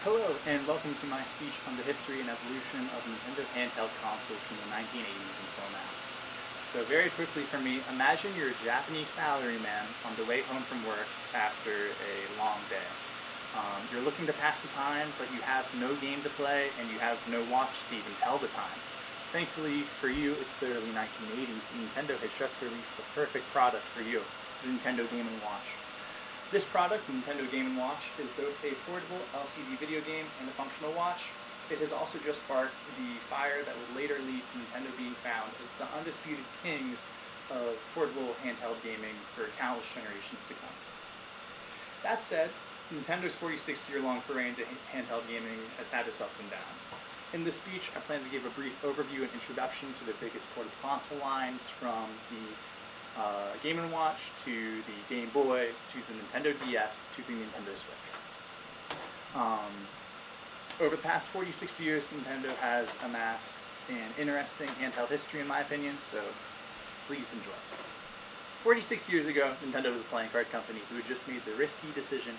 Hello, and welcome to my speech on the history and evolution of Nintendo handheld consoles from the 1980s until now. So very quickly for me, imagine you're a Japanese salaryman on the way home from work after a long day. You're looking to pass the time, but you have no game to play and you have no watch to even tell the time. Thankfully for you, it's the early 1980s and Nintendo has just released the perfect product for you, the Nintendo Game & Watch. This product, the Nintendo Game & Watch, is both a portable LCD video game and a functional watch. It has also just sparked the fire that would later lead to Nintendo being found as the undisputed kings of portable handheld gaming for countless generations to come. That said, Nintendo's 46-year-long foray into handheld gaming has had its ups and downs. In this speech, I plan to give a brief overview and introduction to the biggest portable console lines, from the Game & Watch to the Game Boy to the Nintendo DS to the Nintendo Switch. Over the past 46 years, Nintendo has amassed an interesting handheld history, in my opinion, so please enjoy. 46 years ago, Nintendo was a playing card company who had just made the risky decision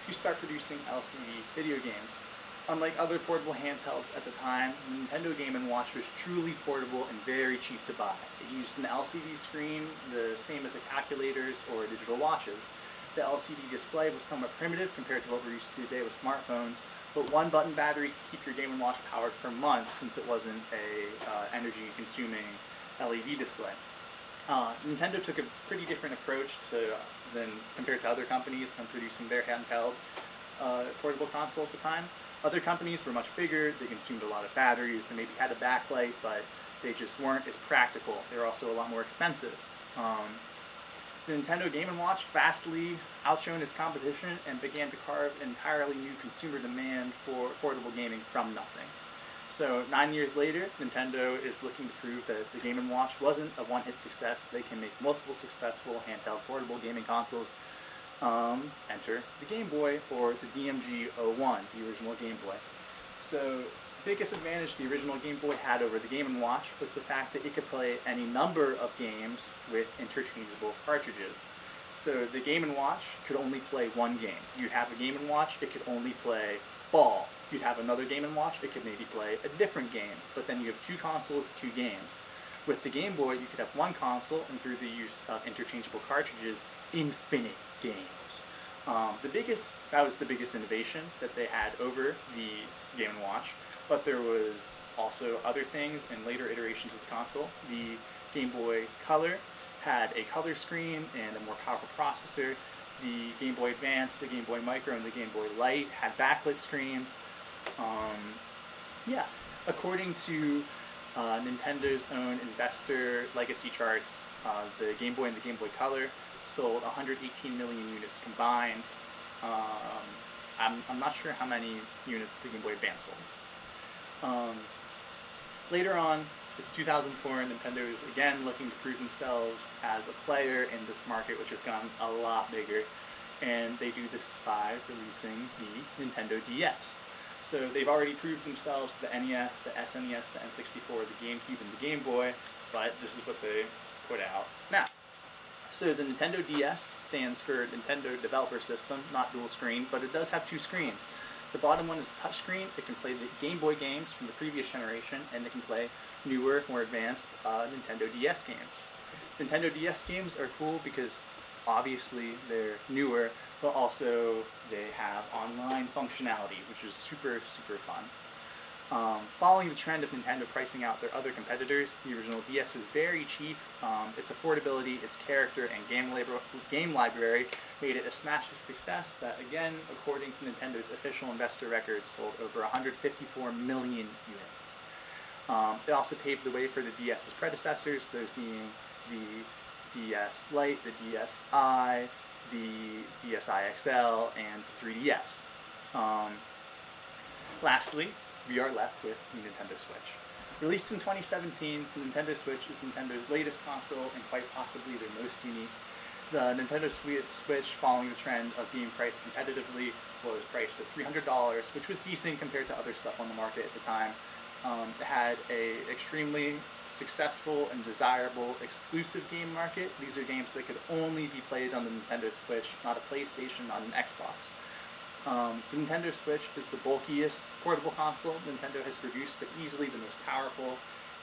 to start producing LCD video games. Unlike other portable handhelds at the time, the Nintendo Game & Watch was truly portable and very cheap to buy. It used an LCD screen, the same as calculators or digital watches. The LCD display was somewhat primitive compared to what we're used to today with smartphones, but one button battery could keep your Game & Watch powered for months since it wasn't a energy-consuming LED display. Nintendo took a pretty different approach than compared to other companies when producing their handheld portable console at the time. Other companies were much bigger, they consumed a lot of batteries, they maybe had a backlight, but they just weren't as practical. They were also a lot more expensive. The Nintendo Game & Watch vastly outshone its competition and began to carve entirely new consumer demand for portable gaming from nothing. So 9 years later, Nintendo is looking to prove that the Game & Watch wasn't a one-hit success. They can make multiple successful handheld portable gaming consoles. Enter the Game Boy, or the DMG-01, the original Game Boy. So the biggest advantage the original Game Boy had over the Game & Watch was the fact that it could play any number of games with interchangeable cartridges. So the Game & Watch could only play one game. You'd have a Game & Watch, it could only play ball. You'd have another Game & Watch, it could maybe play a different game. But then you have two consoles, two games. With the Game Boy, you could have one console, and through the use of interchangeable cartridges, infinite games. That was the biggest innovation that they had over the Game & Watch, but there was also other things in later iterations of the console. The Game Boy Color had a color screen and a more powerful processor. The Game Boy Advance, the Game Boy Micro, and the Game Boy Light had backlit screens. According to Nintendo's own investor legacy charts, the Game Boy and the Game Boy Color sold 118 million units combined. I'm not sure how many units the Game Boy Advance sold. Later on, it's 2004, and Nintendo is again looking to prove themselves as a player in this market, which has gotten a lot bigger, and they do this by releasing the Nintendo DS. So they've already proved themselves the NES, the SNES, the N64, the GameCube, and the Game Boy, but this is what they put out now. So the Nintendo DS stands for Nintendo Developer System, not dual screen, but it does have two screens. The bottom one is touchscreen. It can play the Game Boy games from the previous generation, and it can play newer, more advanced Nintendo DS games. Nintendo DS games are cool because obviously they're newer, but also they have online functionality, which is super, super fun. Following the trend of Nintendo pricing out their other competitors, the original DS was very cheap. Its affordability, its character, and game library made it a smash success that, again, according to Nintendo's official investor records, sold over 154 million units. It also paved the way for the DS's predecessors, those being the DS Lite, the DSi, the DSi XL, and the 3DS. Lastly, we are left with the Nintendo Switch. Released in 2017, the Nintendo Switch is Nintendo's latest console and quite possibly their most unique. The Nintendo Switch, following the trend of being priced competitively, was priced at $300, which was decent compared to other stuff on the market at the time. It had an extremely successful and desirable exclusive game market. These are games that could only be played on the Nintendo Switch, not a PlayStation, not an Xbox. The Nintendo Switch is the bulkiest portable console Nintendo has produced, but easily the most powerful.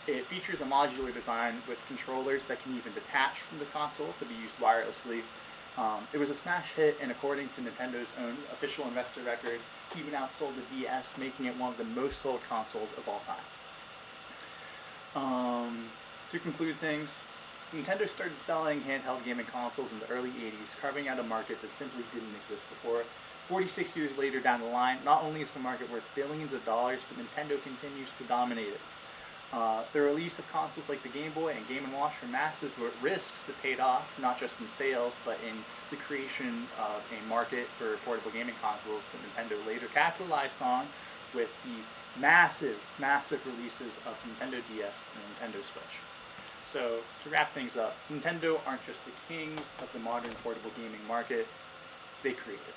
It features a modular design with controllers that can even detach from the console to be used wirelessly. It was a smash hit, and according to Nintendo's own official investor records, even outsold the DS, making it one of the most sold consoles of all time. To conclude things, Nintendo started selling handheld gaming consoles in the early 80s, carving out a market that simply didn't exist before. 46 years later down the line, not only is the market worth billions of dollars, but Nintendo continues to dominate it. The release of consoles like the Game Boy and Game & Watch were massive risks that paid off, not just in sales, but in the creation of a market for portable gaming consoles that Nintendo later capitalized on with the massive releases of Nintendo DS and Nintendo Switch. So, to wrap things up, Nintendo aren't just the kings of the modern portable gaming market, they created it.